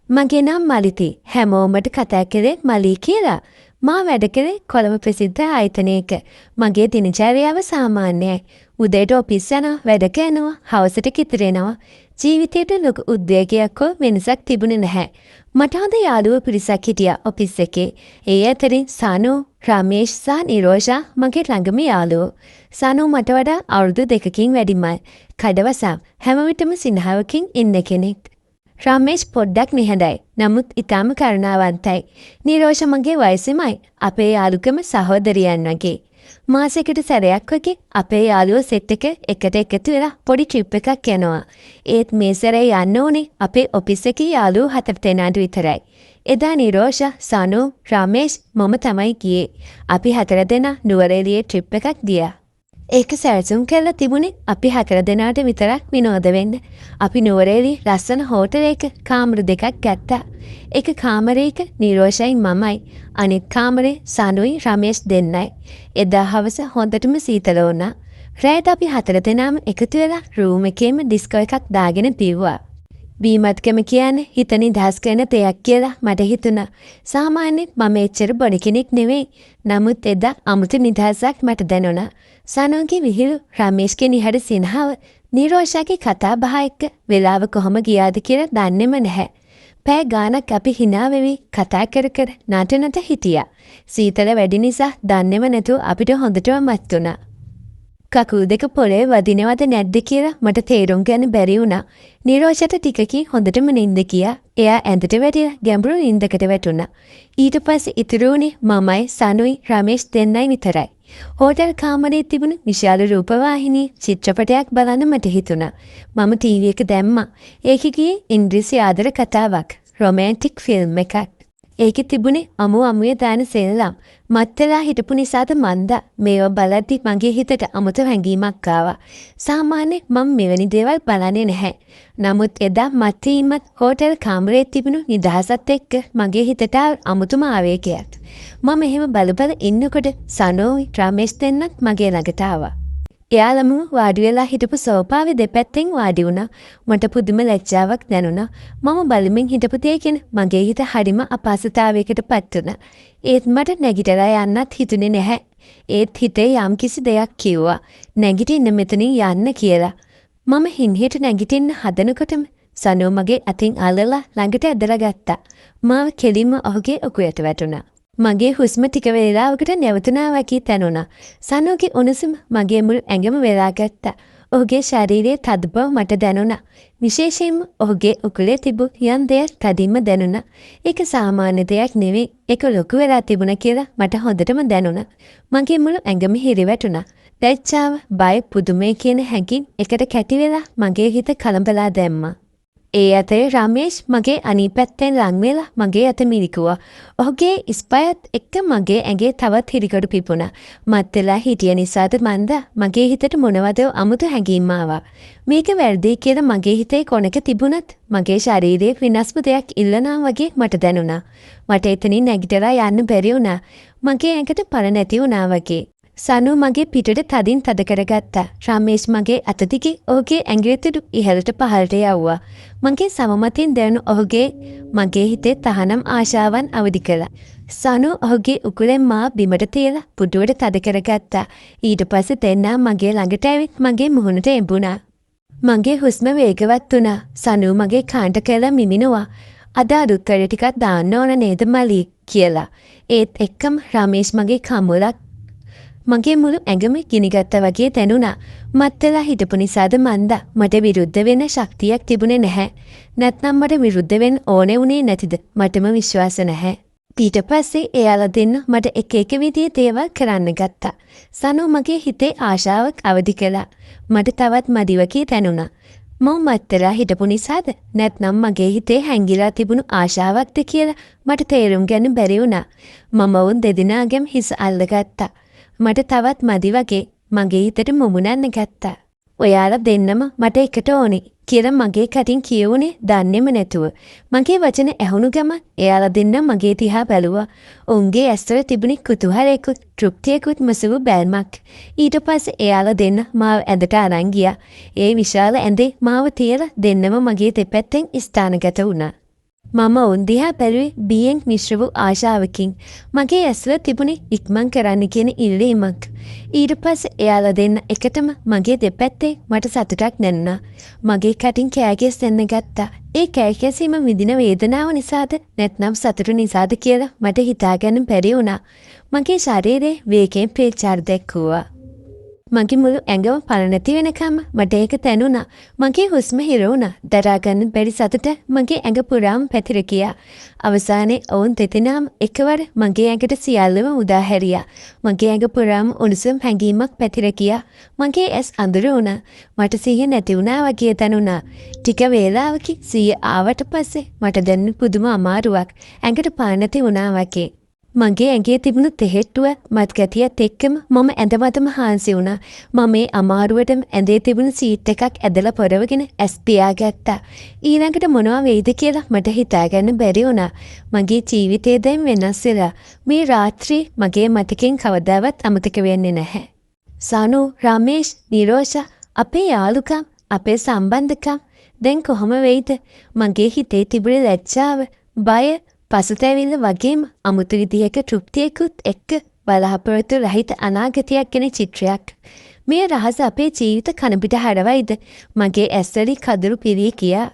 මගේ නම් මලිති. හැමෝමට කතා කරේ මලී කියලා. මා වැඩ කරේ කොළඹ ප්‍රසිද්ධ ආයතනයක. මගේ දිනචර්යාව සාමාන්‍යයි. උදේට ඔෆිස් යනවා, වැඩ කරනවා, හවසට කිතර එනවා. ජීවිතේට ලොකු උද්වේගයක් හෝ වෙනසක් තිබුණේ නැහැ. මට හොඳ යාළුවෝ පිරිසක් හිටියා ඔෆිස් එකේ. ඒ අතරින් සනු, රමේෂ් සහ නිරෝෂා මගේ ළඟම යාළුවෝ. සනු මට වඩා අවුරුදු 2කින් වැඩිමයි. කඩවසම් හැම විටම සිනහවකින් ඉන්න කෙනෙක්. රමේෂ් පොඩ්ඩක් නිහඬයි. නමුත් ඊටම කරුණාවන්තයි. නිරෝෂ මගේ වයසෙමයි. අපේ යාළුකම සහෝදරියන් වගේ. මාසෙකට සැරයක් වගේ අපේ යාළුවෝ සෙට් එක එකට එකතු වෙලා පොඩි ට්‍රිප් එකක් යනවා. ඒත් මේ සැරේ යන්න ඕනේ අපේ ඔෆිස් එකේ යාළුවෝ 4 දෙනාට විතරයි. එදා නිරෝෂ, සනු, රමේෂ් මම තමයි ගියේ. අපි 4 දෙනා නුවරඑළියේ ට්‍රිප් එකක් ගියා. ඒක සැලසුම් කරලා තිබුණේ අපි 4 දෙනාට විතරක් විනෝද වෙන්න. අපි නුවරඑළිය ලස්සන හෝටලයක කාමර දෙකක් ගත්තා. එක කාමරයක නිරෝෂයි මමයි. අනිත් කාමරේ සනුයි රමේෂ් දෙන්නයි. එදා හවස හොඳටම සීතල වුණා. රෑට අපි 4 දෙනාම එකතු වෙලා රූම් එකේම ඩිස්කෝ එකක් දාගෙන පිව්වා. බීමත්කම කියන්නේ හිත නිදහස් කරන දෙයක් කියලා මට හිතුණා. සාමාන්‍යයෙන් මම එච්චර බොඩ කෙනෙක් නෙවෙයි. නමුත් එදා අමුතු නිදහසක් මට දැනුණා. සනුන්ගේ විහිළු, රමේෂ්ගේ නිහඬ සිනහව, නිරෝෂාගේ කතා බහ එක්ක වෙලාව කොහොම ගියාද කියලා දන්නේම නැහැ. පැය ගානක් අපි hina වෙවි කතා කර කර නටනට හිටියා. සීතල වැඩි නිසා දන්නේම නැතුව අපිට හොඳටම මත් වුණා. කකුල් දෙක පොළේ වදිනවද නැද්ද කියලා මට තේරුම් ගන්න බැරි වුණා. නිරෝෂට ටිකකින් හොඳටම නිින්ද ගියා. එයා ඇඳට වැටිලා ගැඹුරු නිින්දකට වැටුණා. ඊට පස්සේ ඉතුරු වුණේ මමයි, සනුයි, රමේෂ් දෙන්නයි විතරයි. හෝටල් කාමරේ තිබුණු විශාල රූපවාහිනී චිත්‍රපටයක් බලන්න මට හිතුණා. මම ටීවී එක දැම්මා. ඒකේ ගියේ ඉංග්‍රීසි ආදර කතාවක්, රොමැන්ටික් ෆිල්ම් එකක්. ඒකේ තිබුණේ අමුවේ දාන සෙල්ලම්. මත්තලා හිටපු නිසාද මන්දා මේව බලද්දි මගේ හිතට අමුතු හැඟීමක් ආවා. සාමාන්‍යයෙන් මම මෙවැනි දේවල් බලන්නේ නැහැ. නමුත් එදා මත්තීමත් හෝටල් කාමරේ තිබුණු නිදහසත් එක්ක මගේ හිතට අමුතුම ආවේගයක්. මම එහෙම බල ඉන්නකොට සනෝයි රමේෂ් දෙන්නත් මගේ ළඟට ආවා. එයාලම වාඩි වෙලා හිටපු සෝපාවේ දෙපැත්තෙන් වාඩි වුණා. මට පුදුම ලැජ්ජාවක් දැනුණා. මම බලමින් හිටපු දෙයකින් මගේ හිත හරිම අපහසුතාවයකට පත් වුණා. ඒත් මට නැගිටලා යන්නත් හිතුනේ නැහැ. ඒත් හිතේ යම්කිසි දෙයක් කිව්වා. නැගිටින්න මෙතනින් යන්න කියලා. මම හින්හිට නැගිටින්න හදනකොටම සනෝ මගේ අතින් අල්ලලා ළඟට ඇදලා ගත්තා. මාව කෙලින්ම ඔහුගේ ඔකුයට වැටුණා. මගේ හුස්ම ටික වේලාවකට නැවතුණා වගේ දැනුණා. සනෝගේ උණුසුම මගේ මුළු ඇඟම වෙලා ගත්තා. ඔහුගේ ශරීරයේ තද බව මට දැනුණා. විශේෂයෙන්ම ඔහුගේ උකුලේ තිබු යම් දෙයක් තදින්ම දැනුණා. ඒක සාමාන්‍ය දෙයක් නෙවෙයි. ඒක ලොකු වෙලා තිබුණා කියලා මට හොඳටම දැනුණා. මගේ මුළු ඇඟම හිරිවැටුණා. ලැජ්ජාව, බය, පුදුමය කියන හැඟීම් එකට කැටි වෙලා මගේ හිත කලබලා දැම්මා. ඒ අතේ රමේෂ් මගේ අනිත් පැත්තෙන් ලං වෙලා මගේ අත මිරිකුවා. ඔහුගේ ස්පයත් එක්ක මගේ ඇඟේ තවත් හිරිකඩු පිපුණා. මත් වෙලා හිටිය නිසාද මන්ද මගේ හිතට මොනවද අමුතු හැඟීම් ආවා. මේක වැරදි කියලා මගේ හිතේ කොනක තිබුණත් මගේ ශරීරයේ විනාශම දෙයක් ඉල්ලනවා වගේ මට දැනුණා. මට එතනින් නැගිටලා යන්න බැරි වුණා. මගේ ඇඟට පළ නැති වුණා වගේ. සනු මගේ පිටට තදින් තද කරගත්තා. රමේෂ් මගේ අත දිගේ ඔහුගේ ඇඟිලි ඉහළට පහළට යවුවා. මගේ සමමතින් දැනුණු ඔහුගේ මගේ හිතේ තහනම් ආශාවන් අවදි කළා. සනු ඔහුගේ උකුලෙන් මා බිමට තියලා පුටුවට තද කරගත්තා. ඊට පස්සේ දෙන්නා මගේ ළඟට ඇවිත් මගේ මුහුණට එඹුණා. මගේ හුස්ම වේගවත් වුණා. සනු මගේ කාන්ට කියලා මිමිනුවා. අද අලුත් වැඩ ටිකක් දාන්න ඕන නේද මලී කියලා. ඒත් එක්කම රමේෂ් මගේ කමුලක් මගේ මුළු ඇඟම ගිනිගත්තා වගේ දැනුණා. මත් වෙලා හිටපු නිසාද මන්දා මට විරුද්ධ වෙන්න ශක්තියක් තිබුණේ නැහැ. නැත්නම් මට විරුද්ධ වෙන්න ඕනේ උනේ නැතිද? මටම විශ්වාස නැහැ. ඊට පස්සේ එයාලා දෙන්න මට එක එක විදිහේ දේවල් කරන්න ගත්තා. සනෝ මගේ හිතේ ආශාවක් අවදි කළා. මට තවත් මදි වගේ දැනුණා. මම මත් වෙලා හිටපු නිසාද? නැත්නම් මගේ හිතේ හැංගිලා තිබුණු ආශාවක්ද කියලා මට තේරුම් ගන්න බැරි වුණා. මම වුන් දෙදෙනාගේම හිස අල්ලගත්තා. මට තවත් මදි වගේ මගේ හිතට මුමුණන්න ගත්තා. ඔයාලා දෙන්නම මට එකට ඕනේ කියලා මගේ කටින් කියවුනේ දන්නේම නැතුව. මගේ වචන ඇහුණු ගමන් එයාලා දෙන්න මගේ දිහා බැලුවා. උන්ගේ ඇස්වල තිබුණේ කුතුහලයකුත් තෘප්තියකුත් මසුරු බැල්මක්. ඊට පස්සේ එයාලා දෙන්න මාව ඇඳට අරන් ගියා. ඒ විශාල ඇඳේ මාව තියලා දෙන්නම මගේ දෙපැත්තෙන් ස්ථානගත වුණා. මම ඔවුන් දිහා බැලුවේ බියෙන් මිශ්‍ර වූ ආශාවකින්. මගේ ඇස්වල තිබුණේ ඉක්මන් කරන්න කියන ඉල්ලීමක්. ඊට පස්සේ එයාලා දෙන්න එකටම මගේ දෙපැත්තේ මට සතුටක් දැනුණා. මගේ කටින් කෑගස් දෙන්න ගත්තා. ඒ කෑගැසීම විඳින වේදනාව නිසාද නැත්නම් සතුට නිසාද කියලා මට හිතාගන්න බැරි වුණා. මගේ ශරීරයේ වේගයෙන් ප්‍රේචාර දැක්වුවා. මගේ මුළු ඇඟම පළ නැති වෙනකම් මට ඒක දැනුණා. මගේ හුස්ම හිර වුණා. දරා ගන්න බැරි සතුට මගේ ඇඟ පුරාම පැතිර ගියා. අවසානයේ ඔවුන් දෙදෙනාම එකවර මගේ ඇඟට සියල්ලම උදා හැරියා. මගේ ඇඟ පුරාම උණුසුම් හැඟීමක් පැතිර ගියා. මගේ ඇස් අඳුර වුණා. මට සිහිය නැති වුණා වගේ දැනුණා. ටික වේලාවකින් සිහිය ආවට පස්සේ මට දැනුණු පුදුම අමාරුවක්. ඇඟට පාන් නැති වුණා වගේ. මගේ ඇඟේ තිබුණු තෙහෙට්ටුව මත්ගැතියත් එක්කම මම ඇඳමතම හාන්සි වුණා. මම මේ අමාරුවටම ඇඳේ තිබුණු සීට් එකක් ඇදලා පොරවගෙන ඇස් පියාගත්තා. ඊළඟට මොනවා වෙයිද කියලා මට හිතාගන්න බැරි වුණා. මගේ ජීවිතේ දැන් වෙනස් වෙලා. මේ රාත්‍රියේ මගේ මතකෙන් කවදාවත් අමතක වෙන්නේ නැහැ. සනු, රමේෂ්, නිරෝෂා, අපේ යාළුකම්, අපේ සම්බන්ධකම් දැන් කොහොම වෙයිද? මගේ හිතේ තිබුණු ලැජ්ජාව, බය, පසුතැවිල්ල වගේම අමුතු විදිහක තෘප්තියකුත් එක්ක බලාපොරොත්තු රහිත අනාගතයක් ගැන චිත්‍රයක්. මේ රහස අපේ ජීවිත කනපිට හරවයිද? මගේ ඇස්වලින් කඳුළු පිරී ගියා.